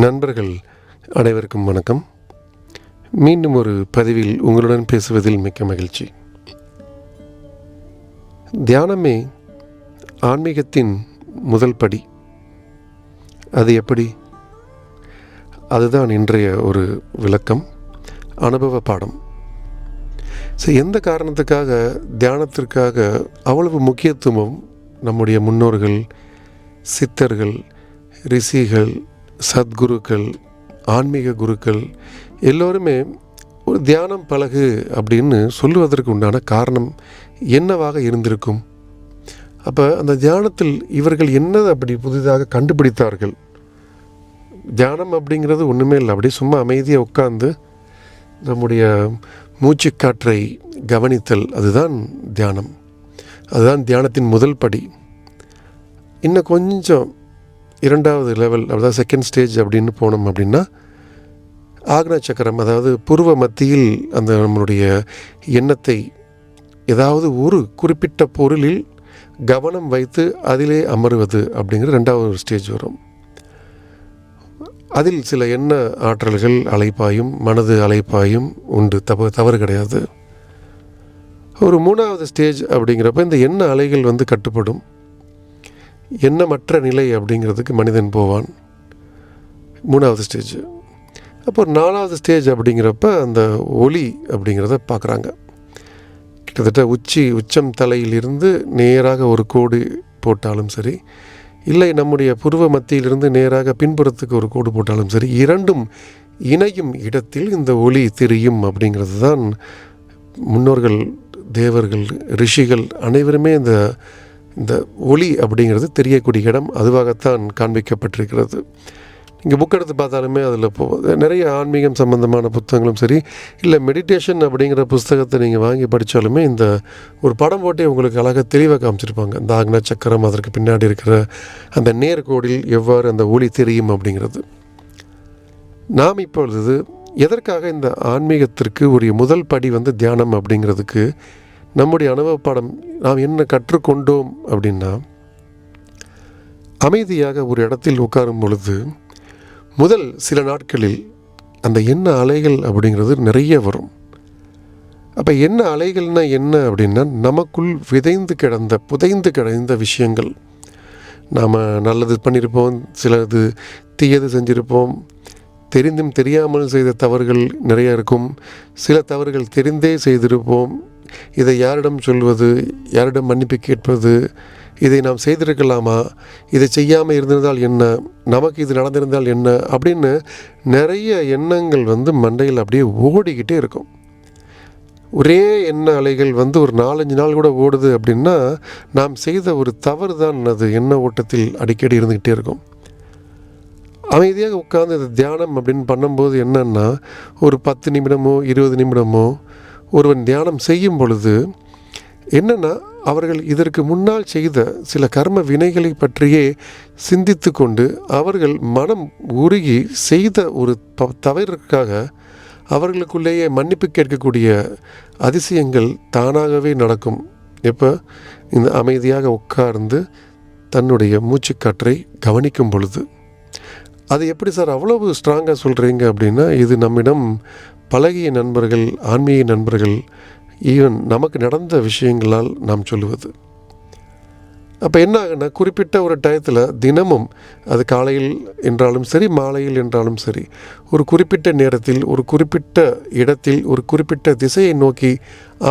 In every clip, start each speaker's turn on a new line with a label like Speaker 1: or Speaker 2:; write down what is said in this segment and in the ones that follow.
Speaker 1: நண்பர்கள் அனைவருக்கும் வணக்கம். மீண்டும் ஒரு பதிவில் உங்களுடன் பேசுவதில் மிக்க மகிழ்ச்சி. தியானமே ஆன்மீகத்தின் முதல் படி. அது எப்படி? அதுதான் இன்றைய ஒரு விளக்கம், அனுபவ பாடம். எந்த காரணத்துக்காக தியானத்திற்காக அவ்வளவு முக்கியத்துவம் நம்முடைய முன்னோர்கள், சித்தர்கள், ரிஷிகள், சத்குருக்கள், ஆன்மீக குருக்கள் எல்லோருமே ஒரு தியானம் பழகு அப்படின்னு சொல்லுவதற்கு உண்டான காரணம் என்னவாக இருந்திருக்கும்? அப்போ அந்த தியானத்தில் இவர்கள் என்ன அப்படி புதிதாக கண்டுபிடித்தார்கள்? தியானம் அப்படிங்கிறது ஒன்றுமே இல்லை, அப்படி சும்மா அமைதியாக உட்கார்ந்து நம்முடைய மூச்சுக்காற்றை கவனித்தல், அதுதான் தியானம். அதுதான் தியானத்தின் முதல் படி. இன்னும் கொஞ்சம் இரண்டாவது லெவல், அதாவது செகண்ட் ஸ்டேஜ் அப்படின்னு போனோம் அப்படின்னா ஆக்னா சக்கரம், அதாவது புருவ மத்தியில் அந்த நம்மளுடைய எண்ணத்தை ஏதாவது ஒரு குறிப்பிட்ட பொருளில் கவனம் வைத்து அதிலே அமருவது அப்படிங்கிற ரெண்டாவது ஒரு ஸ்டேஜ் வரும். அதில் சில எண்ண ஆற்றல்கள் அலைப்பாயும், மனது அலைப்பாயும் உண்டு, தவறு கிடையாது. ஒரு மூணாவது ஸ்டேஜ் அப்படிங்கிறப்ப இந்த எண்ண அலைகள் கட்டுப்படும். எண்ணமற்ற நிலை அப்படிங்கிறதுக்கு மனிதன் போவான், மூணாவது ஸ்டேஜ். அப்போ நாலாவது ஸ்டேஜ் அப்படிங்கிறப்ப அந்த ஒளி அப்படிங்கிறத பார்க்குறாங்க. கிட்டத்தட்ட உச்சம் தலையிலிருந்து நேராக ஒரு கோடு போட்டாலும் சரி, இல்லை நம்முடைய புருவ மத்தியிலிருந்து நேராக பின்புறத்துக்கு ஒரு கோடு போட்டாலும் சரி, இரண்டும் இணையும் இடத்தில் இந்த ஒளி தெரியும். அப்படிங்கிறது தான் முன்னோர்கள், தேவர்கள், ரிஷிகள் அனைவருமே இந்த ஒளி அப்படிங்கிறது தெரியக்கூடிய இடம் அதுவாகத்தான் காண்பிக்கப்பட்டிருக்கிறது. நீங்கள் புக் எடுத்து பார்த்தாலுமே அதில் நிறைய ஆன்மீகம் சம்பந்தமான புத்தகங்களும் சரி, இல்லை மெடிடேஷன் அப்படிங்கிற புஸ்தகத்தை நீங்கள் வாங்கி படித்தாலுமே இந்த ஒரு படம் போட்டே உங்களுக்கு அழகாக தெளிவாக காமிச்சிருப்பாங்க. இந்த ஆக்னா சக்கரம், அதற்கு பின்னாடி இருக்கிற அந்த நேர்கோடில் எவ்வாறு அந்த ஒளி தெரியும் அப்படிங்கிறது. நாம் இப்பொழுது எதற்காக இந்த ஆன்மீகத்திற்கு ஒரு முதல் படி தியானம் அப்படிங்கிறதுக்கு நம்முடைய அனுபவ பாடம் நாம் என்ன கற்றுக்கொண்டோம் அப்படின்னா, அமைதியாக ஒரு இடத்தில் உட்காரும் பொழுது முதல் சில நாட்களில் அந்த எண்ண அலைகள் அப்படிங்கிறது நிறைய வரும். அப்போ எண்ண அலைகள்னால் என்ன அப்படின்னா, நமக்குள் புதைந்து கிடந்த விஷயங்கள். நாம் நல்லது பண்ணியிருப்போம், சிலது தீயது செஞ்சுருப்போம், தெரிந்தும் தெரியாமல் செய்த தவறுகள் நிறைய இருக்கும். சில தவறுகள் தெரிந்தே செய்திருப்போம். இதை யாரிடம் சொல்வது, யாரிடம் மன்னிப்பு கேட்பது, இதை நாம் செய்திருக்கலாமா, இதை செய்யாமல் இருந்திருந்தால் என்ன, நமக்கு இது நடந்திருந்தால் என்ன அப்படின்னு நிறைய எண்ணங்கள் மண்டையில் அப்படியே ஓடிக்கிட்டே இருக்கும். ஒரே எண்ண அலைகள் ஒரு 4-5 நாள் கூட ஓடுது அப்படின்னா நாம் செய்த ஒரு தவறு தான் அது எண்ண ஓட்டத்தில் அடிக்கடி இருந்துக்கிட்டே இருக்கும். அமைதியாக உட்கார்ந்து இந்த தியானம் அப்படின்னு பண்ணும்போது என்னன்னா, ஒரு 10 நிமிடமோ 20 நிமிடமோ ஒருவன் தியானம் செய்யும் பொழுது என்னென்னா, அவர்கள் இதற்கு முன்னால் செய்த சில கர்ம வினைகளை பற்றியே சிந்தித்து கொண்டு அவர்கள் மனம் உருகி செய்த ஒரு தவறிற்காக அவர்களுக்குள்ளேயே மன்னிப்பு கேட்கக்கூடிய அதிசயங்கள் தானாகவே நடக்கும். எப்போ இந்த அமைதியாக உட்கார்ந்து தன்னுடைய மூச்சுக்காற்றை கவனிக்கும் பொழுது. அது எப்படி சார் அவ்வளவு ஸ்ட்ராங்காக சொல்கிறீங்க அப்படின்னா, இது நம்மிடம் பழகிய நண்பர்கள், ஆன்மீக நண்பர்கள், ஈவன் நமக்கு நடந்த விஷயங்களால் நாம் சொல்லுவது. அப்போ என்ன ஆகுன்னா, குறிப்பிட்ட ஒரு டயத்தில் தினமும், அது காலையில் என்றாலும் சரி, மாலையில் என்றாலும் சரி, ஒரு குறிப்பிட்ட நேரத்தில், ஒரு குறிப்பிட்ட இடத்தில், ஒரு குறிப்பிட்ட திசையை நோக்கி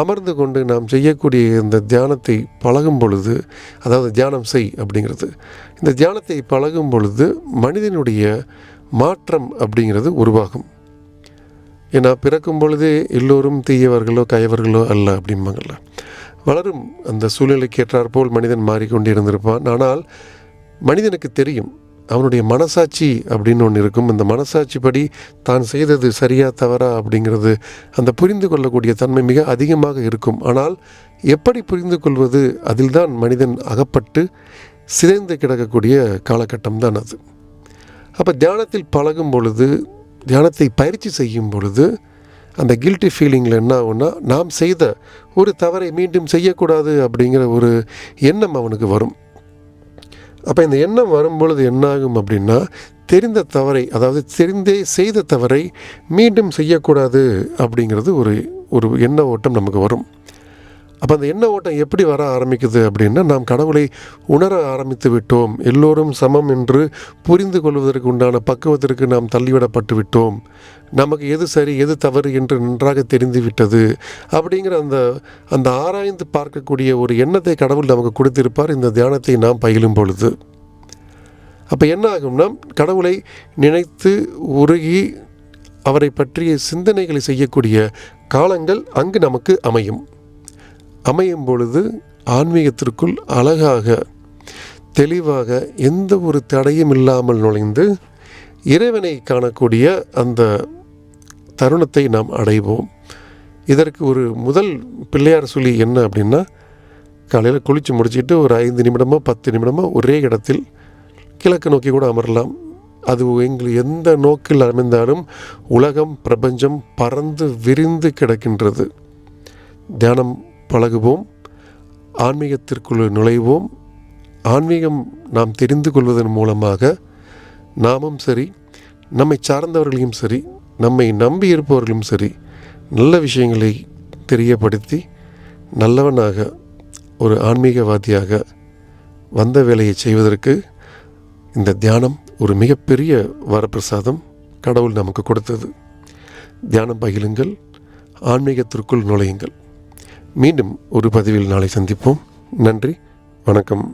Speaker 1: அமர்ந்து கொண்டு நாம் செய்யக்கூடிய இந்த தியானத்தை பழகும் பொழுது, அதாவது தியானம் செய் அப்படிங்கிறது, இந்த தியானத்தை பழகும் பொழுது மனிதனுடைய மாற்றம் அப்படிங்கிறது உருவாகும். ஏன்னா பிறக்கும் பொழுதே எல்லோரும் தீயவர்களோ கயவர்களோ அல்ல அப்படிம்பாங்கள்ல. வளரும் அந்த சூழ்நிலைக்கு ஏற்றாற்போல் மனிதன் மாறிக்கொண்டே இருந்திருப்பான். ஆனால் மனிதனுக்கு தெரியும், அவனுடைய மனசாட்சி அப்படின்னு ஒன்று இருக்கும். அந்த மனசாட்சிப்படி தான் செய்தது சரியா தவறா அப்படிங்கிறது அந்த புரிந்து கொள்ளக்கூடிய தன்மை மிக அதிகமாக இருக்கும். ஆனால் எப்படி புரிந்து கொள்வது, அதில் தான் மனிதன் அகப்பட்டு சிதைந்து கிடக்கக்கூடிய காலகட்டம் தான் அது. அப்போ தியானத்தில் பழகும் பொழுது, தியானத்தை பயிற்சி செய்யும் பொழுது அந்த கில்ட்டி ஃபீலிங்கில் என்ன ஆகும்னா, நாம் செய்த ஒரு தவறை மீண்டும் செய்யக்கூடாது அப்படிங்கிற ஒரு எண்ணம் அவனுக்கு வரும். அப்போ இந்த எண்ணம் வரும்பொழுது என்னாகும் அப்படின்னா, தெரிந்த தவறை, அதாவது தெரிந்தே செய்த தவறை மீண்டும் செய்யக்கூடாது அப்படிங்கிறது ஒரு ஒரு எண்ண ஓட்டம் நமக்கு வரும். அப்போ அந்த எண்ண ஓட்டம் எப்படி வர ஆரம்பிக்குது அப்படின்னா, நாம் கடவுளை உணர ஆரம்பித்து விட்டோம், எல்லோரும் சமம் என்று புரிந்து கொள்வதற்கு உண்டான பக்குவத்திற்கு நாம் தள்ளிவிடப்பட்டு விட்டோம், நமக்கு எது சரி எது தவறு என்று நன்றாக தெரிந்து விட்டது அப்படிங்கிற அந்த அந்த ஆராய்ந்து பார்க்கக்கூடிய ஒரு எண்ணத்தை கடவுள் நமக்கு கொடுத்திருப்பார் இந்த தியானத்தை நாம் பயிலும் பொழுது. அப்போ என்ன ஆகும்னா, கடவுளை நினைத்து உருகி அவரை பற்றிய சிந்தனைகளை செய்யக்கூடிய காலங்கள் அங்கு நமக்கு அமையும் பொழுது ஆன்மீகத்திற்குள் அழகாக தெளிவாக எந்த ஒரு தடையும் இல்லாமல் நுழைந்து இறைவனை காணக்கூடிய அந்த தருணத்தை நாம் அடைவோம். இதற்கு ஒரு முதல் பிள்ளையார் சொல்லி என்ன அப்படின்னா, காலையில் குளித்து முடிச்சுட்டு ஒரு 5 நிமிடமோ 10 நிமிடமோ ஒரே இடத்தில் கிழக்கு நோக்கி கூட அமரலாம். அது எங்களுக்கு எந்த நோக்கில் அமைந்தாலும் உலகம் பிரபஞ்சம் பறந்து விரிந்து கிடக்கின்றது. தியானம் பழகுவோம், ஆன்மீகத்திற்குள் நுழைவோம். ஆன்மீகம் நாம் தெரிந்து கொள்வதன் மூலமாக நாமும் சரி, நம்மை சார்ந்தவர்களையும் சரி, நம்மை நம்பி இருப்பவர்களும் சரி, நல்ல விஷயங்களை தெரியப்படுத்தி நல்லவனாக ஒரு ஆன்மீகவாதியாக வந்த வேலையை செய்வதற்கு இந்த தியானம் ஒரு மிகப்பெரிய வரப்பிரசாதம் கடவுள் நமக்கு கொடுத்தது. தியானம் பயிலுங்கள், ஆன்மீகத்திற்குள் நுழையுங்கள். மீண்டும் ஒரு பதிவில் நாளை சந்திப்போம். நன்றி, வணக்கம்.